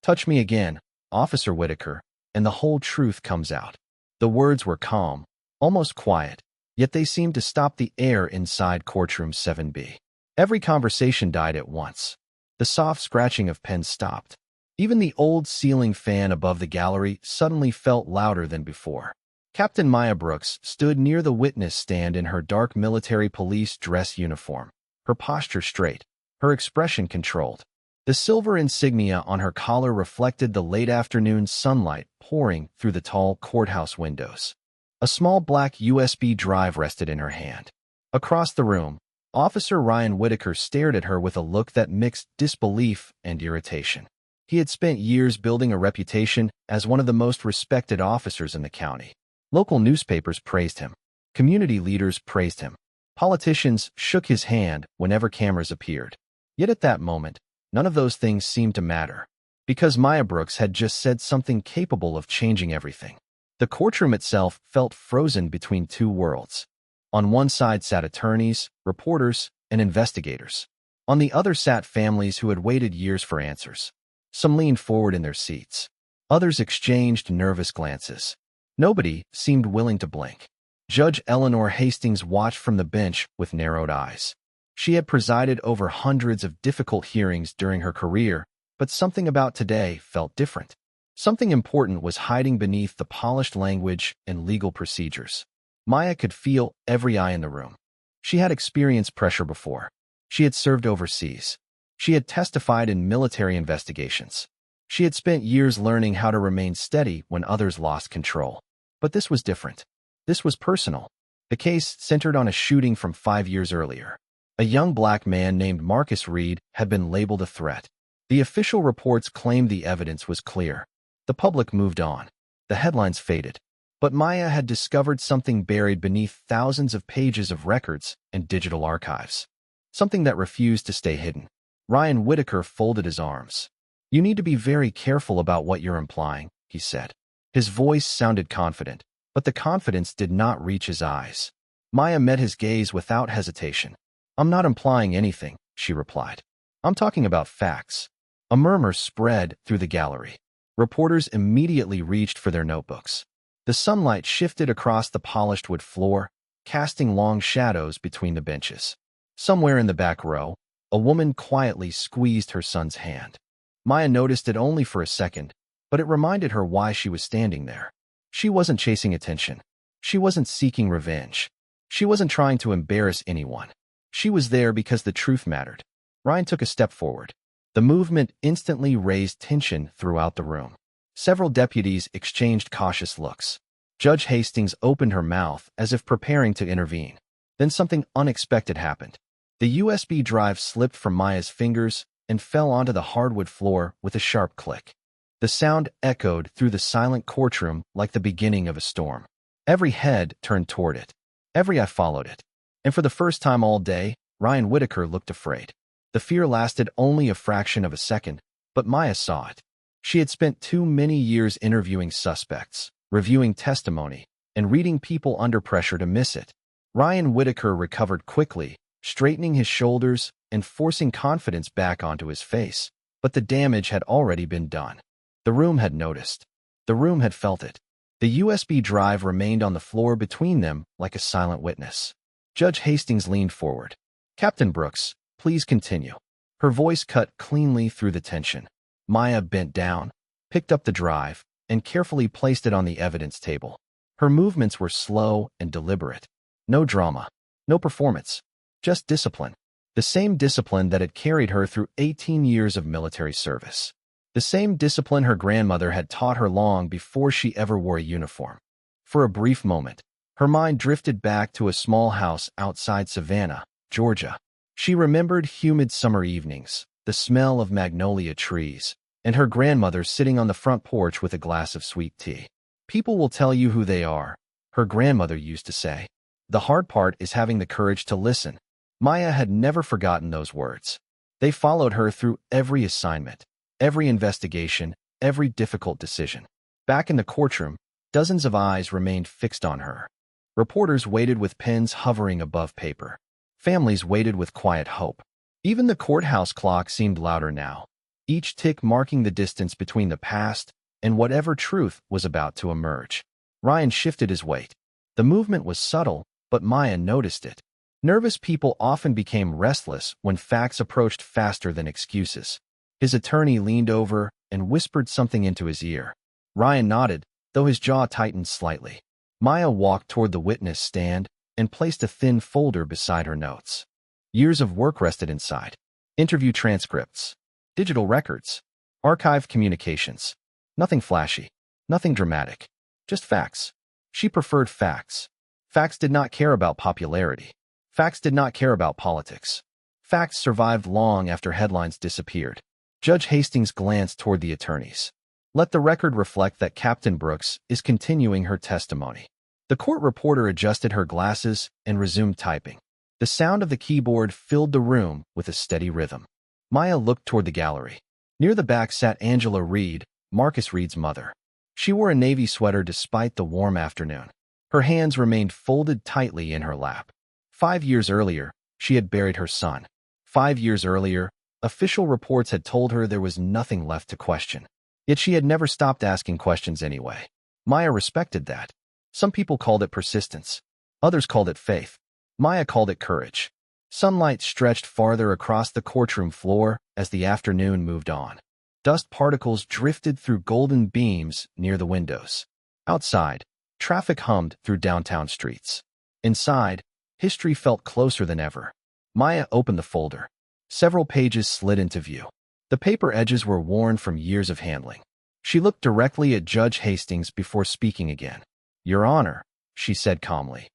"Touch me again, Officer Whitaker, and the whole truth comes out." The words were calm, almost quiet, yet they seemed to stop the air inside courtroom 7B. Every conversation died at once. The soft scratching of pens stopped. Even the old ceiling fan above the gallery suddenly felt louder than before. Captain Maya Brooks stood near the witness stand in her dark military police dress uniform, her posture straight, her expression controlled. The silver insignia on her collar reflected the late afternoon sunlight pouring through the tall courthouse windows. A small black USB drive rested in her hand. Across the room, Officer Ryan Whitaker stared at her with a look that mixed disbelief and irritation. He had spent years building a reputation as one of the most respected officers in the county. Local newspapers praised him. Community leaders praised him. Politicians shook his hand whenever cameras appeared. Yet at that moment, none of those things seemed to matter, because Maya Brooks had just said something capable of changing everything. The courtroom itself felt frozen between two worlds. On one side sat attorneys, reporters, and investigators. On the other sat families who had waited years for answers. Some leaned forward in their seats. Others exchanged nervous glances. Nobody seemed willing to blink. Judge Eleanor Hastings watched from the bench with narrowed eyes. She had presided over hundreds of difficult hearings during her career, but something about today felt different. Something important was hiding beneath the polished language and legal procedures. Maya could feel every eye in the room. She had experienced pressure before. She had served overseas. She had testified in military investigations. She had spent years learning how to remain steady when others lost control. But this was different. This was personal. The case centered on a shooting from 5 years earlier. A young black man named Marcus Reed had been labeled a threat. The official reports claimed the evidence was clear. The public moved on. The headlines faded. But Maya had discovered something buried beneath thousands of pages of records and digital archives. Something that refused to stay hidden. Ryan Whitaker folded his arms. "You need to be very careful about what you're implying," he said. His voice sounded confident, but the confidence did not reach his eyes. Maya met his gaze without hesitation. "I'm not implying anything," she replied. "I'm talking about facts." A murmur spread through the gallery. Reporters immediately reached for their notebooks. The sunlight shifted across the polished wood floor, casting long shadows between the benches. Somewhere in the back row, a woman quietly squeezed her son's hand. Maya noticed it only for a second, but it reminded her why she was standing there. She wasn't chasing attention. She wasn't seeking revenge. She wasn't trying to embarrass anyone. She was there because the truth mattered. Ryan took a step forward. The movement instantly raised tension throughout the room. Several deputies exchanged cautious looks. Judge Hastings opened her mouth as if preparing to intervene. Then something unexpected happened. The USB drive slipped from Maya's fingers and fell onto the hardwood floor with a sharp click. The sound echoed through the silent courtroom like the beginning of a storm. Every head turned toward it. Every eye followed it. And for the first time all day, Ryan Whitaker looked afraid. The fear lasted only a fraction of a second, but Maya saw it. She had spent too many years interviewing suspects, reviewing testimony, and reading people under pressure to miss it. Ryan Whitaker recovered quickly, straightening his shoulders and forcing confidence back onto his face. But the damage had already been done. The room had noticed. The room had felt it. The USB drive remained on the floor between them like a silent witness. Judge Hastings leaned forward. "Captain Brooks, please continue." Her voice cut cleanly through the tension. Maya bent down, picked up the drive, and carefully placed it on the evidence table. Her movements were slow and deliberate. No drama, no performance, just discipline. The same discipline that had carried her through 18 years of military service. The same discipline her grandmother had taught her long before she ever wore a uniform. For a brief moment, her mind drifted back to a small house outside Savannah, Georgia. She remembered humid summer evenings, the smell of magnolia trees, and her grandmother sitting on the front porch with a glass of sweet tea. "People will tell you who they are," her grandmother used to say. "The hard part is having the courage to listen." Maya had never forgotten those words. They followed her through every assignment, every investigation, every difficult decision. Back in the courtroom, dozens of eyes remained fixed on her. Reporters waited with pens hovering above paper. Families waited with quiet hope. Even the courthouse clock seemed louder now. each tick marking the distance between the past and whatever truth was about to emerge. Ryan shifted his weight. The movement was subtle, but Maya noticed it. Nervous people often became restless when facts approached faster than excuses. His attorney leaned over and whispered something into his ear. Ryan nodded, though his jaw tightened slightly. Maya walked toward the witness stand and placed a thin folder beside her notes. Years of work rested inside. Interview transcripts, digital records, archived communications. Nothing flashy, nothing dramatic, just facts. She preferred facts. Facts did not care about popularity. Facts did not care about politics. Facts survived long after headlines disappeared. Judge Hastings glanced toward the attorneys. Let the record reflect that Captain Brooks is continuing her testimony. The court reporter adjusted her glasses and resumed typing. The sound of the keyboard filled the room with a steady rhythm. Maya looked toward the gallery. Near the back sat Angela Reed, Marcus Reed's mother. She wore a navy sweater despite the warm afternoon. Her hands remained folded tightly in her lap. 5 years earlier, she had buried her son. 5 years earlier, official reports had told her there was nothing left to question. Yet she had never stopped asking questions anyway. Maya respected that. Some people called it persistence. Others called it faith. Maya called it courage. Sunlight stretched farther across the courtroom floor as the afternoon moved on. Dust particles drifted through golden beams near the windows. Outside, traffic hummed through downtown streets. Inside, history felt closer than ever. Maya opened the folder. Several pages slid into view. The paper edges were worn from years of handling. She looked directly at Judge Hastings before speaking again. "Your Honor," she said calmly.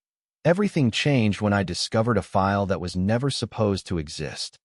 "Everything changed when I discovered a file that was never supposed to exist."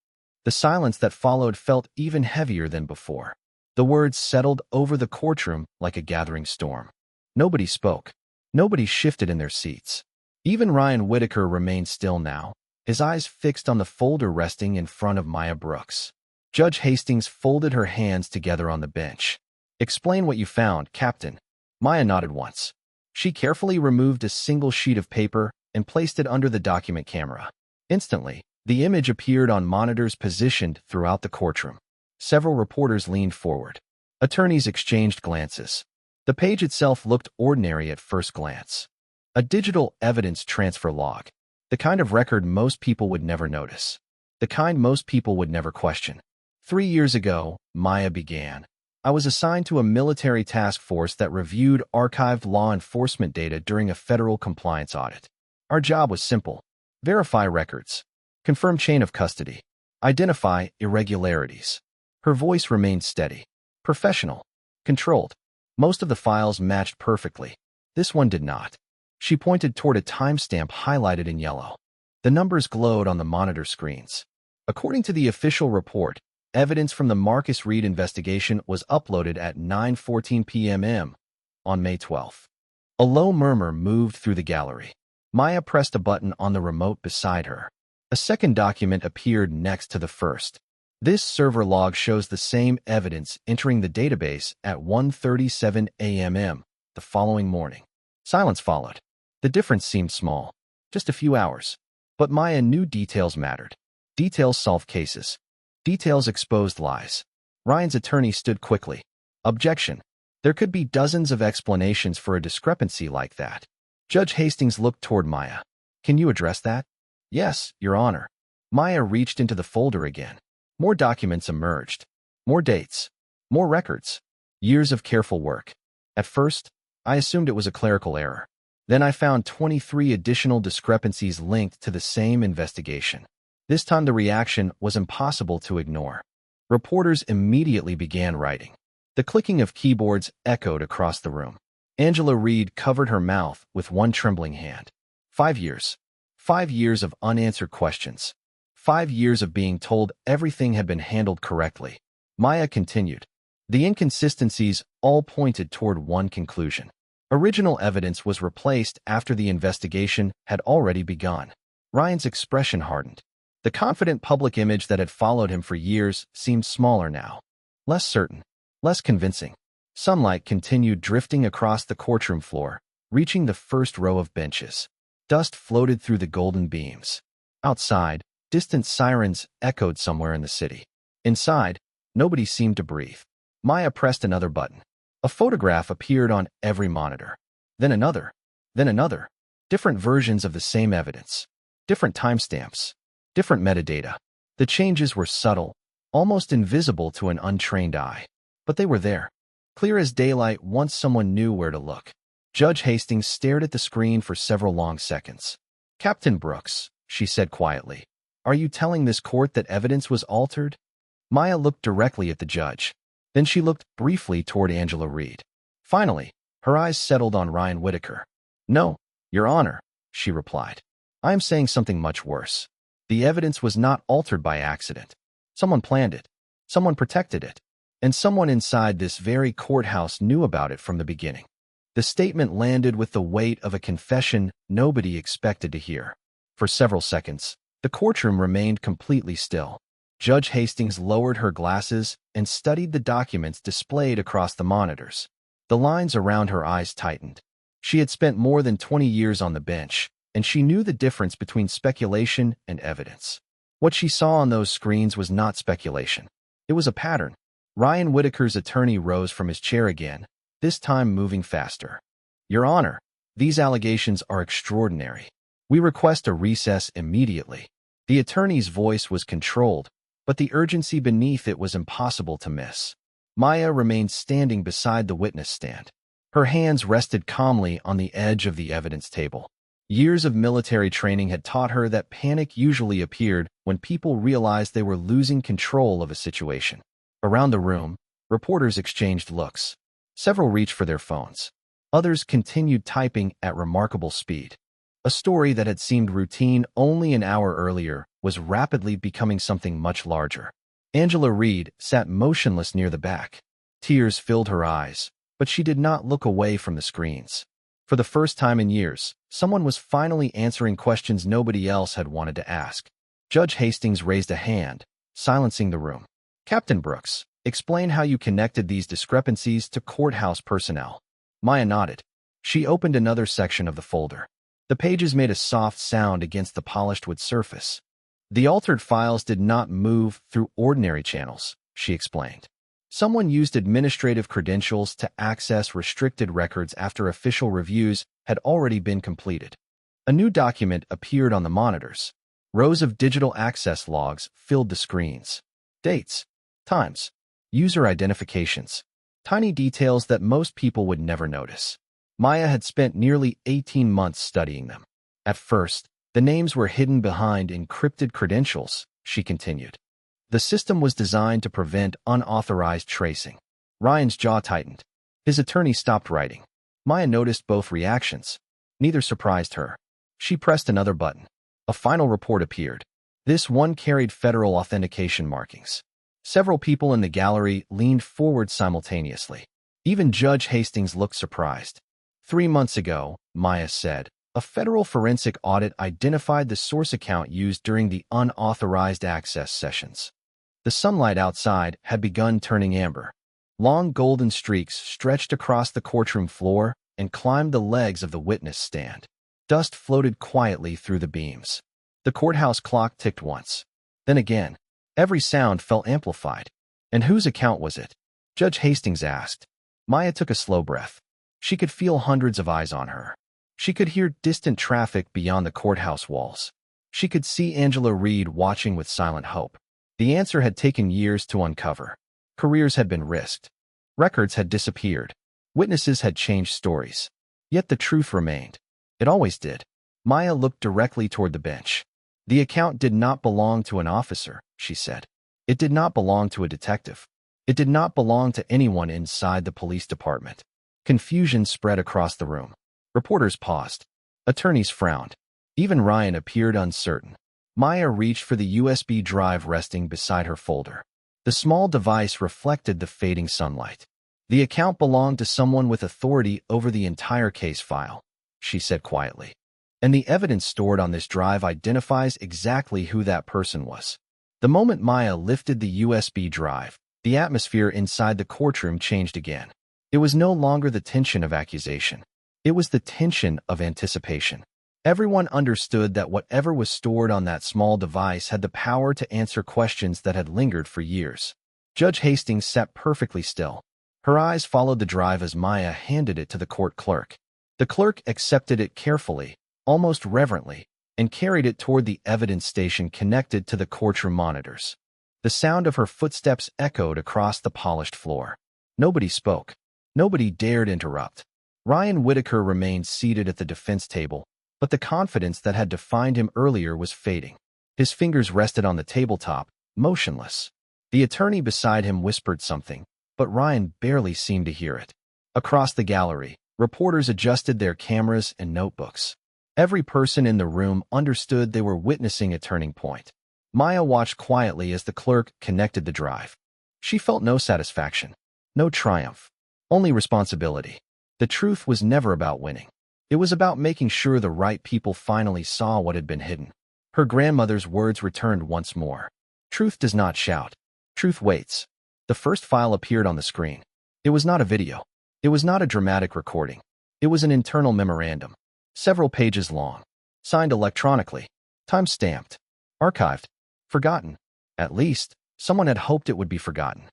The silence that followed felt even heavier than before. The words settled over the courtroom like a gathering storm. Nobody spoke. Nobody shifted in their seats. Even Ryan Whitaker remained still now, his eyes fixed on the folder resting in front of Maya Brooks. Judge Hastings folded her hands together on the bench. "Explain what you found, Captain." Maya nodded once. She carefully removed a single sheet of paper and placed it under the document camera. Instantly, the image appeared on monitors positioned throughout the courtroom. Several reporters leaned forward. Attorneys exchanged glances. The page itself looked ordinary at first glance. A digital evidence transfer log. The kind of record most people would never notice. The kind most people would never question. 3 years ago, Maya began. I was assigned to a military task force that reviewed archived law enforcement data during a federal compliance audit. Our job was simple. Verify records. Confirm chain of custody. Identify irregularities. Her voice remained steady. Professional. Controlled. Most of the files matched perfectly. This one did not. She pointed toward a timestamp highlighted in yellow. The numbers glowed on the monitor screens. According to the official report, evidence from the Marcus Reed investigation was uploaded at 9:14 p.m. on May 12th. A low murmur moved through the gallery. Maya pressed a button on the remote beside her. A second document appeared next to the first. This server log shows the same evidence entering the database at 1:37 a.m. the following morning. Silence followed. The difference seemed small, just a few hours. But Maya knew details mattered. Details solved cases. Details exposed lies. Ryan's attorney stood quickly. Objection. There could be dozens of explanations for a discrepancy like that. Judge Hastings looked toward Maya. "Can you address that?" "Yes, Your Honor." Maya reached into the folder again. More documents emerged. More dates. More records. Years of careful work. At first, I assumed it was a clerical error. Then I found 23 additional discrepancies linked to the same investigation. This time the reaction was impossible to ignore. Reporters immediately began writing. The clicking of keyboards echoed across the room. Angela Reed covered her mouth with one trembling hand. 5 years. 5 years of unanswered questions. 5 years of being told everything had been handled correctly. Maya continued. The inconsistencies all pointed toward one conclusion. Original evidence was replaced after the investigation had already begun. Ryan's expression hardened. The confident public image that had followed him for years seemed smaller now. Less certain. Less convincing. Sunlight continued drifting across the courtroom floor, reaching the first row of benches. Dust floated through the golden beams. Outside, distant sirens echoed somewhere in the city. Inside, Nobody seemed to breathe. Maya pressed another button. A photograph appeared on every monitor. Then another. Then another. Different versions of the same evidence. Different timestamps. Different metadata. The changes were subtle, almost invisible to an untrained eye. But they were there, clear as daylight once someone knew where to look. Judge Hastings stared at the screen for several long seconds. "Captain Brooks," she said quietly, "are you telling this court that evidence was altered?" Maya looked directly at the judge. Then she looked briefly toward Angela Reed. Finally, her eyes settled on Ryan Whitaker. "No, Your Honor," she replied. "I am saying something much worse. The evidence was not altered by accident. Someone planned it. Someone protected it. And someone inside this very courthouse knew about it from the beginning." The statement landed with the weight of a confession nobody expected to hear. For several seconds, the courtroom remained completely still. Judge Hastings lowered her glasses and studied the documents displayed across the monitors. The lines around her eyes tightened. She had spent more than 20 years on the bench, and she knew the difference between speculation and evidence. What she saw on those screens was not speculation. It was a pattern. Ryan Whitaker's attorney rose from his chair again, this time moving faster. "Your Honor, these allegations are extraordinary. We request a recess immediately." The attorney's voice was controlled, but the urgency beneath it was impossible to miss. Maya remained standing beside the witness stand. Her hands rested calmly on the edge of the evidence table. Years of military training had taught her that panic usually appeared when people realized they were losing control of a situation. Around the room, reporters exchanged looks. Several reached for their phones. Others continued typing at remarkable speed. A story that had seemed routine only an hour earlier was rapidly becoming something much larger. Angela Reed sat motionless near the back. Tears filled her eyes, but she did not look away from the screens. For the first time in years, someone was finally answering questions nobody else had wanted to ask. Judge Hastings raised a hand, silencing the room. "Captain Brooks, explain how you connected these discrepancies to courthouse personnel." Maya nodded. She opened another section of the folder. The pages made a soft sound against the polished wood surface. "The altered files did not move through ordinary channels," she explained. "Someone used administrative credentials to access restricted records after official reviews had already been completed." A new document appeared on the monitors. Rows of digital access logs filled the screens. Dates, times, user identifications, tiny details that most people would never notice. Maya had spent nearly 18 months studying them. At first, the names were hidden behind encrypted credentials, she continued. The system was designed to prevent unauthorized tracing. Ryan's jaw tightened. His attorney stopped writing. Maya noticed both reactions. Neither surprised her. She pressed another button. A final report appeared. This one carried federal authentication markings. Several people in the gallery leaned forward simultaneously. Even Judge Hastings looked surprised. 3 months ago, Maya said, a federal forensic audit identified the source account used during the unauthorized access sessions. The sunlight outside had begun turning amber. Long golden streaks stretched across the courtroom floor and climbed the legs of the witness stand. Dust floated quietly through the beams. The courthouse clock ticked once. Then again. Every sound felt amplified. "And whose account was it?" Judge Hastings asked. Maya took a slow breath. She could feel hundreds of eyes on her. She could hear distant traffic beyond the courthouse walls. She could see Angela Reed watching with silent hope. The answer had taken years to uncover. Careers had been risked. Records had disappeared. Witnesses had changed stories. Yet the truth remained. It always did. Maya looked directly toward the bench. "The account did not belong to an officer," she said. "It did not belong to a detective. It did not belong to anyone inside the police department." Confusion spread across the room. Reporters paused. Attorneys frowned. Even Ryan appeared uncertain. Maya reached for the USB drive resting beside her folder. The small device reflected the fading sunlight. "The account belonged to someone with authority over the entire case file," she said quietly. "And the evidence stored on this drive identifies exactly who that person was." The moment Maya lifted the USB drive, the atmosphere inside the courtroom changed again. It was no longer the tension of accusation. It was the tension of anticipation. Everyone understood that whatever was stored on that small device had the power to answer questions that had lingered for years. Judge Hastings sat perfectly still. Her eyes followed the drive as Maya handed it to the court clerk. The clerk accepted it carefully, almost reverently, and carried it toward the evidence station connected to the courtroom monitors. The sound of her footsteps echoed across the polished floor. Nobody spoke. Nobody dared interrupt. Ryan Whitaker remained seated at the defense table, but the confidence that had defined him earlier was fading. His fingers rested on the tabletop, motionless. The attorney beside him whispered something, but Ryan barely seemed to hear it. Across the gallery, reporters adjusted their cameras and notebooks. Every person in the room understood they were witnessing a turning point. Maya watched quietly as the clerk connected the drive. She felt no satisfaction, no triumph, only responsibility. The truth was never about winning. It was about making sure the right people finally saw what had been hidden. Her grandmother's words returned once more. Truth does not shout. Truth waits. The first file appeared on the screen. It was not a video. It was not a dramatic recording. It was an internal memorandum, several pages long, signed electronically, time-stamped, archived, forgotten. At least, someone had hoped it would be forgotten.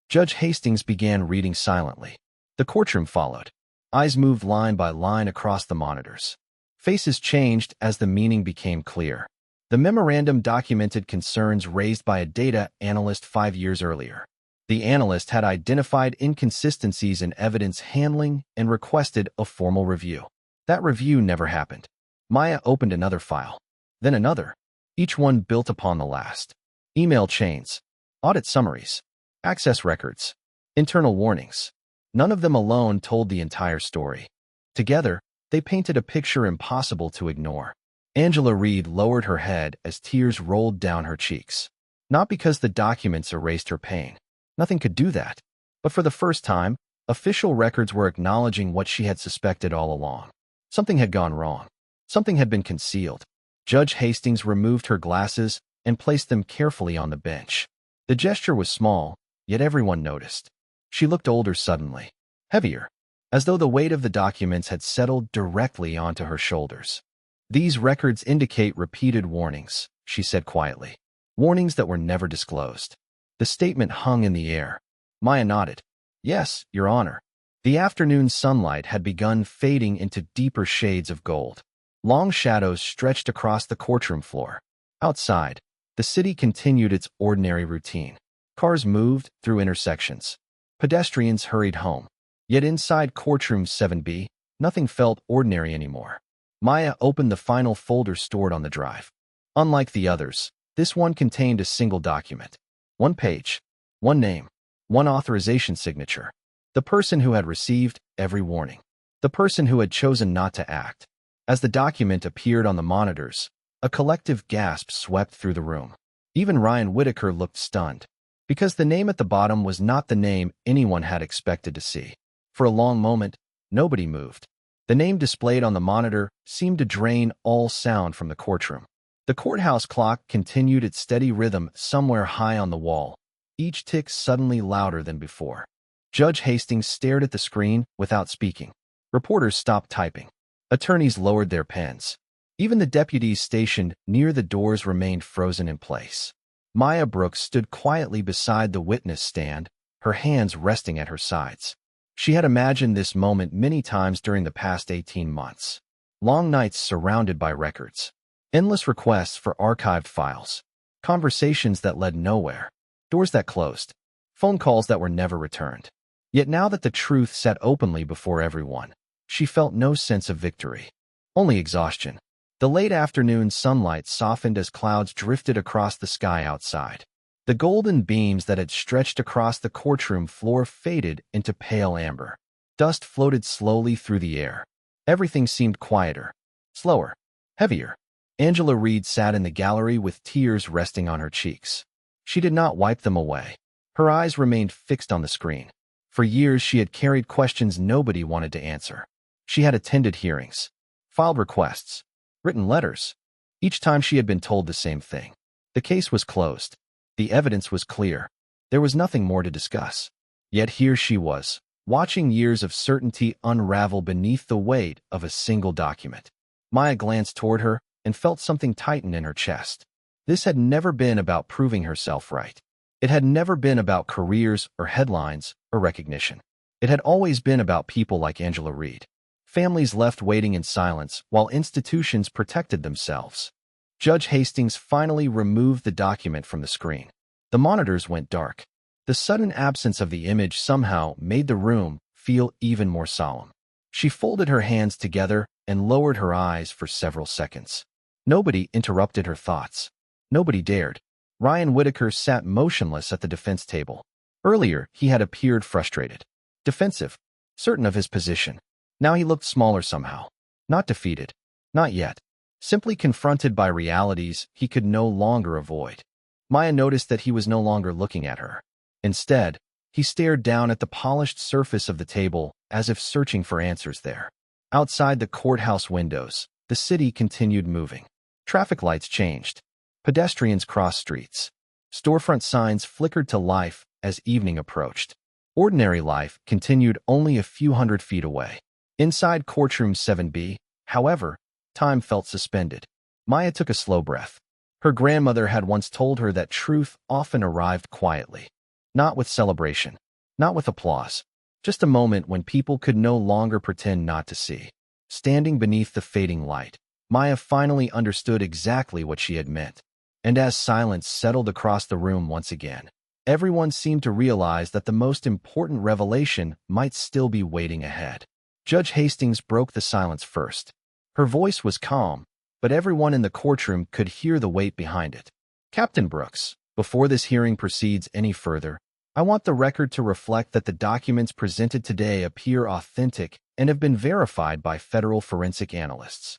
Judge Hastings began reading silently. The courtroom followed. Eyes moved line by line across the monitors. Faces changed as the meaning became clear. The memorandum documented concerns raised by a data analyst 5 years earlier. The analyst had identified inconsistencies in evidence handling and requested a formal review. That review never happened. Maya opened another file, then another, each one built upon the last. Email chains, audit summaries, access records, internal warnings. None of them alone told the entire story. Together, they painted a picture impossible to ignore. Angela Reed lowered her head as tears rolled down her cheeks. Not because the documents erased her pain. Nothing could do that. But for the first time, official records were acknowledging what she had suspected all along. Something had gone wrong. Something had been concealed. Judge Hastings removed her glasses and placed them carefully on the bench. The gesture was small, yet everyone noticed. She looked older suddenly, heavier, as though the weight of the documents had settled directly onto her shoulders. These records indicate repeated warnings, she said quietly. Warnings that were never disclosed. The statement hung in the air. Maya nodded. Yes, Your Honor. The afternoon sunlight had begun fading into deeper shades of gold. Long shadows stretched across the courtroom floor. Outside, the city continued its ordinary routine. Cars moved through intersections. Pedestrians hurried home. Yet inside courtroom 7B, nothing felt ordinary anymore. Maya opened the final folder stored on the drive. Unlike the others, this one contained a single document. One page, one name, one authorization signature. The person who had received every warning. The person who had chosen not to act. As the document appeared on the monitors, a collective gasp swept through the room. Even Ryan Whitaker looked stunned, because the name at the bottom was not the name anyone had expected to see. For a long moment, nobody moved. The name displayed on the monitor seemed to drain all sound from the courtroom. The courthouse clock continued its steady rhythm somewhere high on the wall, each tick suddenly louder than before. Judge Hastings stared at the screen without speaking. Reporters stopped typing. Attorneys lowered their pens. Even the deputies stationed near the doors remained frozen in place. Maya Brooks stood quietly beside the witness stand, her hands resting at her sides. She had imagined this moment many times during the past 18 months. Long nights surrounded by records. Endless requests for archived files. Conversations that led nowhere. Doors that closed. Phone calls that were never returned. Yet now that the truth sat openly before everyone, she felt no sense of victory. Only exhaustion. The late afternoon sunlight softened as clouds drifted across the sky outside. The golden beams that had stretched across the courtroom floor faded into pale amber. Dust floated slowly through the air. Everything seemed quieter, slower, heavier. Angela Reed sat in the gallery with tears resting on her cheeks. She did not wipe them away. Her eyes remained fixed on the screen. For years she had carried questions nobody wanted to answer. She had attended hearings, filed requests, written letters. Each time she had been told the same thing. The case was closed. The evidence was clear. There was nothing more to discuss. Yet here she was, watching years of certainty unravel beneath the weight of a single document. Maya glanced toward her and felt something tighten in her chest. This had never been about proving herself right. It had never been about careers or headlines or recognition. It had always been about people like Angela Reed. Families left waiting in silence while institutions protected themselves. Judge Hastings finally removed the document from the screen. The monitors went dark. The sudden absence of the image somehow made the room feel even more solemn. She folded her hands together and lowered her eyes for several seconds. Nobody interrupted her thoughts. Nobody dared. Ryan Whitaker sat motionless at the defense table. Earlier, he had appeared frustrated, defensive, certain of his position. Now he looked smaller somehow. Not defeated. Not yet. Simply confronted by realities he could no longer avoid. Maya noticed that he was no longer looking at her. Instead, he stared down at the polished surface of the table as if searching for answers there. Outside the courthouse windows, the city continued moving. Traffic lights changed. Pedestrians crossed streets. Storefront signs flickered to life as evening approached. Ordinary life continued only a few hundred feet away. Inside courtroom 7B, however, time felt suspended. Maya took a slow breath. Her grandmother had once told her that truth often arrived quietly. Not with celebration. Not with applause. Just a moment when people could no longer pretend not to see. Standing beneath the fading light, Maya finally understood exactly what she had meant. And as silence settled across the room once again, everyone seemed to realize that the most important revelation might still be waiting ahead. Judge Hastings broke the silence first. Her voice was calm, but everyone in the courtroom could hear the weight behind it. Captain Brooks, before this hearing proceeds any further, I want the record to reflect that the documents presented today appear authentic and have been verified by federal forensic analysts.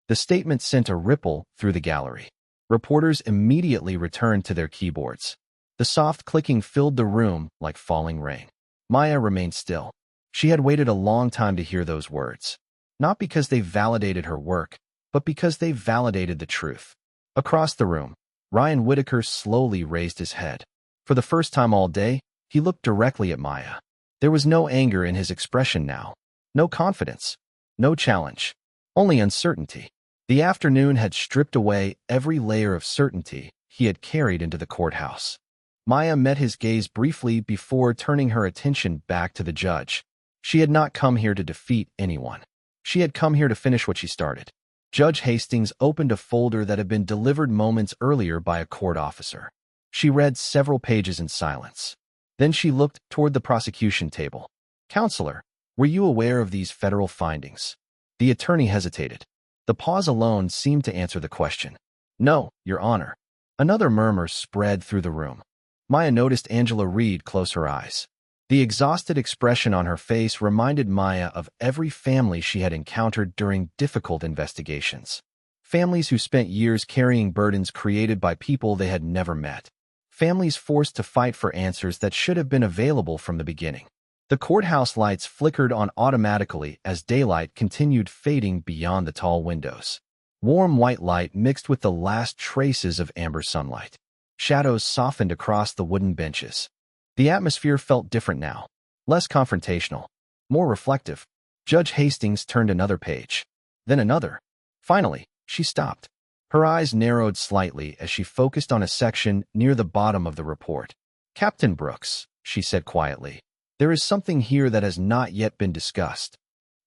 The statement sent a ripple through the gallery. Reporters immediately returned to their keyboards. The soft clicking filled the room like falling rain. Maya remained still. She had waited a long time to hear those words. Not because they validated her work, but because they validated the truth. Across the room, Ryan Whitaker slowly raised his head. For the first time all day, he looked directly at Maya. There was no anger in his expression now. No confidence. No challenge. Only uncertainty. The afternoon had stripped away every layer of certainty he had carried into the courthouse. Maya met his gaze briefly before turning her attention back to the judge. She had not come here to defeat anyone. She had come here to finish what she started. Judge Hastings opened a folder that had been delivered moments earlier by a court officer. She read several pages in silence. Then she looked toward the prosecution table. "Counselor, were you aware of these federal findings?" The attorney hesitated. The pause alone seemed to answer the question. "No, Your Honor." Another murmur spread through the room. Maya noticed Angela Reed close her eyes. The exhausted expression on her face reminded Maya of every family she had encountered during difficult investigations. Families who spent years carrying burdens created by people they had never met. Families forced to fight for answers that should have been available from the beginning. The courthouse lights flickered on automatically as daylight continued fading beyond the tall windows. Warm white light mixed with the last traces of amber sunlight. Shadows softened across the wooden benches. The atmosphere felt different now. Less confrontational. More reflective. Judge Hastings turned another page. Then another. Finally, she stopped. Her eyes narrowed slightly as she focused on a section near the bottom of the report. "Captain Brooks," she said quietly, "there is something here that has not yet been discussed."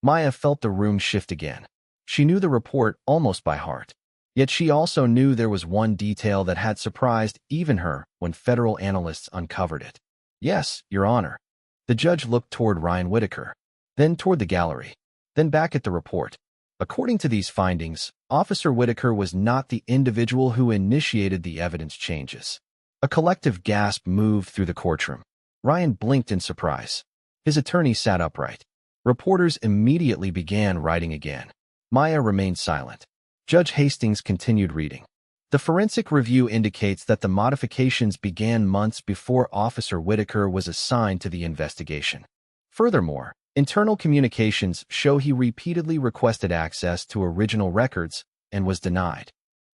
Maya felt the room shift again. She knew the report almost by heart. Yet she also knew there was one detail that had surprised even her when federal analysts uncovered it. "Yes, Your Honor." The judge looked toward Ryan Whitaker, then toward the gallery, then back at the report. According to these findings, Officer Whitaker was not the individual who initiated the evidence changes. A collective gasp moved through the courtroom. Ryan blinked in surprise. His attorney sat upright. Reporters immediately began writing again. Maya remained silent. Judge Hastings continued reading. "The forensic review indicates that the modifications began months before Officer Whitaker was assigned to the investigation. Furthermore, internal communications show he repeatedly requested access to original records and was denied."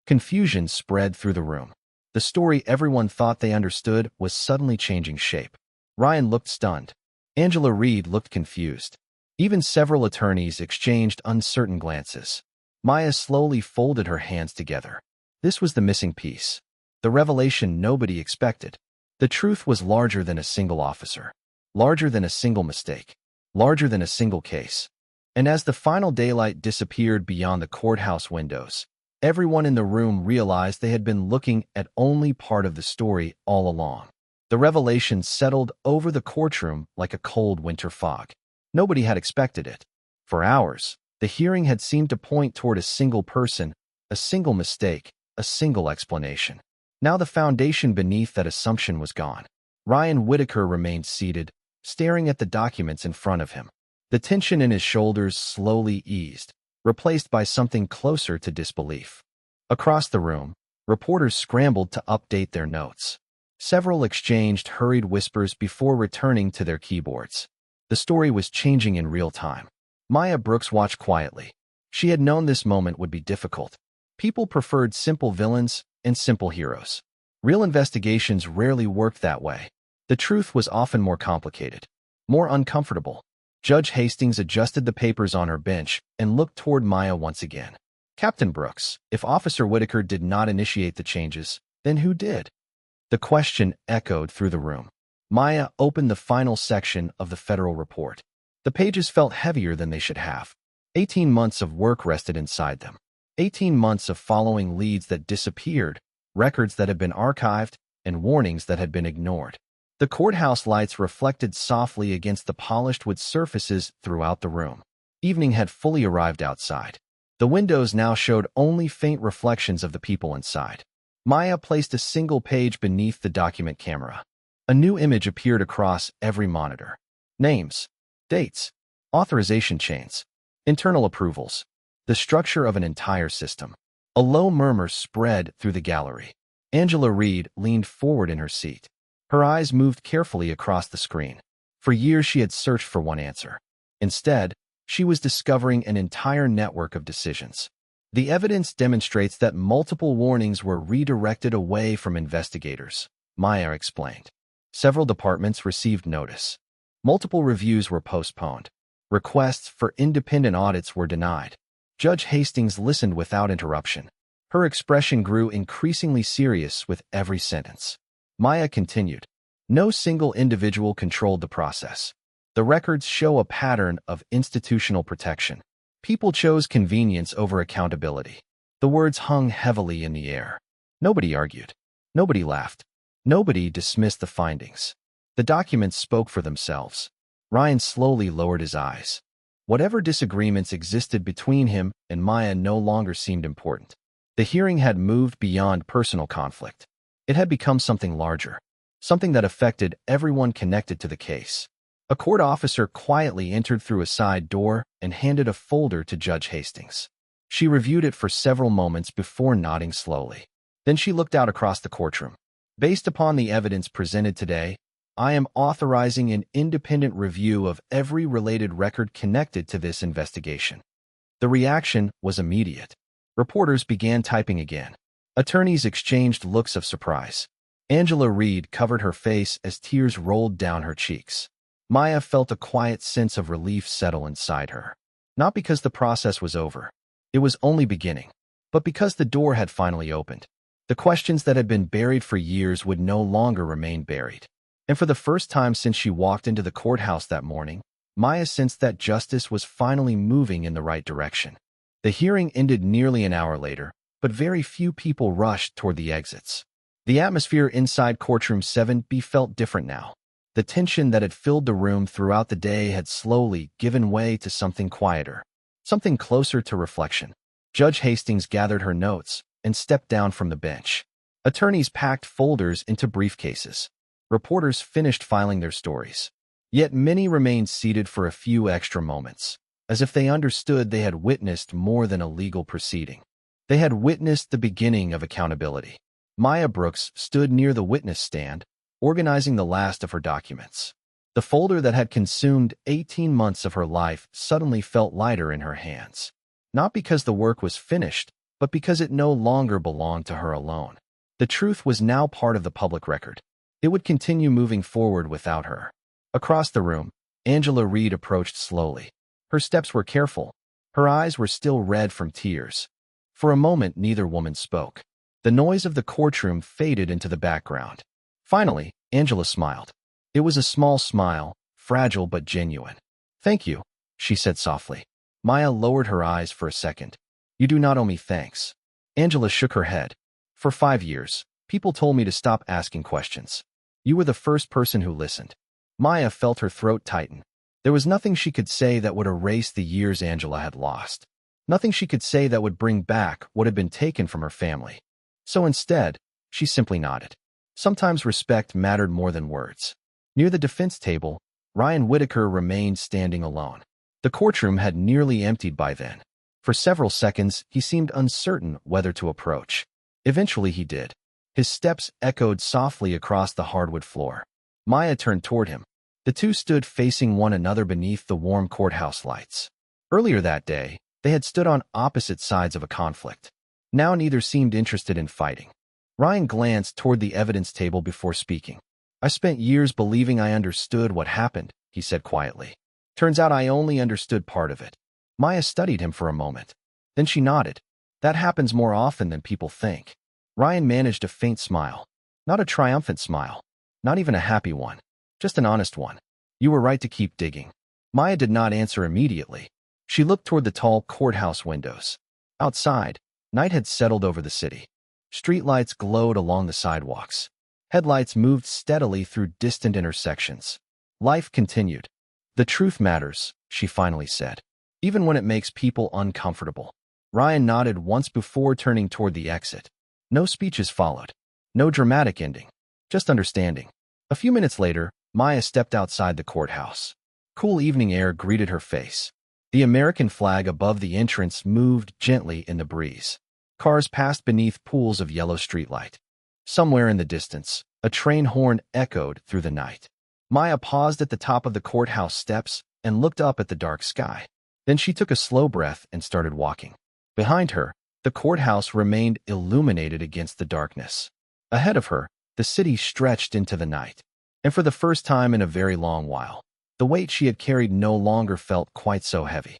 Confusion spread through the room. The story everyone thought they understood was suddenly changing shape. Ryan looked stunned. Angela Reed looked confused. Even several attorneys exchanged uncertain glances. Maya slowly folded her hands together. This was the missing piece. The revelation nobody expected. The truth was larger than a single officer, larger than a single mistake, larger than a single case. And as the final daylight disappeared beyond the courthouse windows, everyone in the room realized they had been looking at only part of the story all along. The revelation settled over the courtroom like a cold winter fog. Nobody had expected it. For hours, the hearing had seemed to point toward a single person, a single mistake, a single explanation. Now the foundation beneath that assumption was gone. Ryan Whitaker remained seated, staring at the documents in front of him. The tension in his shoulders slowly eased, replaced by something closer to disbelief. Across the room, reporters scrambled to update their notes. Several exchanged hurried whispers before returning to their keyboards. The story was changing in real time. Maya Brooks watched quietly. She had known this moment would be difficult. People preferred simple villains and simple heroes. Real investigations rarely worked that way. The truth was often more complicated, more uncomfortable. Judge Hastings adjusted the papers on her bench and looked toward Maya once again. Captain Brooks, if Officer Whitaker did not initiate the changes, then who did? The question echoed through the room. Maya opened the final section of the federal report. The pages felt heavier than they should have. 18 months of work rested inside them. 18 months of following leads that disappeared, records that had been archived, and warnings that had been ignored. The courthouse lights reflected softly against the polished wood surfaces throughout the room. Evening had fully arrived outside. The windows now showed only faint reflections of the people inside. Maya placed a single page beneath the document camera. A new image appeared across every monitor. Names, dates, authorization chains, internal approvals, the structure of an entire system. A low murmur spread through the gallery. Angela Reed leaned forward in her seat. Her eyes moved carefully across the screen. For years she had searched for one answer. Instead, she was discovering an entire network of decisions. The evidence demonstrates that multiple warnings were redirected away from investigators, Maya explained. Several departments received notice. Multiple reviews were postponed. Requests for independent audits were denied. Judge Hastings listened without interruption. Her expression grew increasingly serious with every sentence. Maya continued. No single individual controlled the process. The records show a pattern of institutional protection. People chose convenience over accountability. The words hung heavily in the air. Nobody argued. Nobody laughed. Nobody dismissed the findings. The documents spoke for themselves. Ryan slowly lowered his eyes. Whatever disagreements existed between him and Maya no longer seemed important. The hearing had moved beyond personal conflict. It had become something larger, something that affected everyone connected to the case. A court officer quietly entered through a side door and handed a folder to Judge Hastings. She reviewed it for several moments before nodding slowly. Then she looked out across the courtroom. Based upon the evidence presented today, I am authorizing an independent review of every related record connected to this investigation. The reaction was immediate. Reporters began typing again. Attorneys exchanged looks of surprise. Angela Reed covered her face as tears rolled down her cheeks. Maya felt a quiet sense of relief settle inside her. Not because the process was over. It was only beginning. But because the door had finally opened. The questions that had been buried for years would no longer remain buried. And for the first time since she walked into the courthouse that morning, Maya sensed that justice was finally moving in the right direction. The hearing ended nearly an hour later, but very few people rushed toward the exits. The atmosphere inside courtroom 7B felt different now. The tension that had filled the room throughout the day had slowly given way to something quieter, something closer to reflection. Judge Hastings gathered her notes and stepped down from the bench. Attorneys packed folders into briefcases. Reporters finished filing their stories. Yet many remained seated for a few extra moments, as if they understood they had witnessed more than a legal proceeding. They had witnessed the beginning of accountability. Maya Brooks stood near the witness stand, organizing the last of her documents. The folder that had consumed 18 months of her life suddenly felt lighter in her hands. Not because the work was finished, but because it no longer belonged to her alone. The truth was now part of the public record. It would continue moving forward without her. Across the room, Angela Reed approached slowly. Her steps were careful. Her eyes were still red from tears. For a moment, neither woman spoke. The noise of the courtroom faded into the background. Finally, Angela smiled. It was a small smile, fragile but genuine. "Thank you," she said softly. Maya lowered her eyes for a second. "You do not owe me thanks." Angela shook her head. "For 5 years, people told me to stop asking questions. You were the first person who listened." Maya felt her throat tighten. There was nothing she could say that would erase the years Angela had lost. Nothing she could say that would bring back what had been taken from her family. So instead, she simply nodded. Sometimes respect mattered more than words. Near the defense table, Ryan Whitaker remained standing alone. The courtroom had nearly emptied by then. For several seconds, he seemed uncertain whether to approach. Eventually he did. His steps echoed softly across the hardwood floor. Maya turned toward him. The two stood facing one another beneath the warm courthouse lights. Earlier that day, they had stood on opposite sides of a conflict. Now neither seemed interested in fighting. Ryan glanced toward the evidence table before speaking. "I spent years believing I understood what happened," he said quietly. "Turns out I only understood part of it." Maya studied him for a moment. Then she nodded. "That happens more often than people think." Ryan managed a faint smile. Not a triumphant smile. Not even a happy one. Just an honest one. "You were right to keep digging." Maya did not answer immediately. She looked toward the tall courthouse windows. Outside, night had settled over the city. Streetlights glowed along the sidewalks. Headlights moved steadily through distant intersections. Life continued. "The truth matters," she finally said, "even when it makes people uncomfortable." Ryan nodded once before turning toward the exit. No speeches followed. No dramatic ending. Just understanding. A few minutes later, Maya stepped outside the courthouse. Cool evening air greeted her face. The American flag above the entrance moved gently in the breeze. Cars passed beneath pools of yellow streetlight. Somewhere in the distance, a train horn echoed through the night. Maya paused at the top of the courthouse steps and looked up at the dark sky. Then she took a slow breath and started walking. Behind her, the courthouse remained illuminated against the darkness. Ahead of her, the city stretched into the night. And for the first time in a very long while, the weight she had carried no longer felt quite so heavy.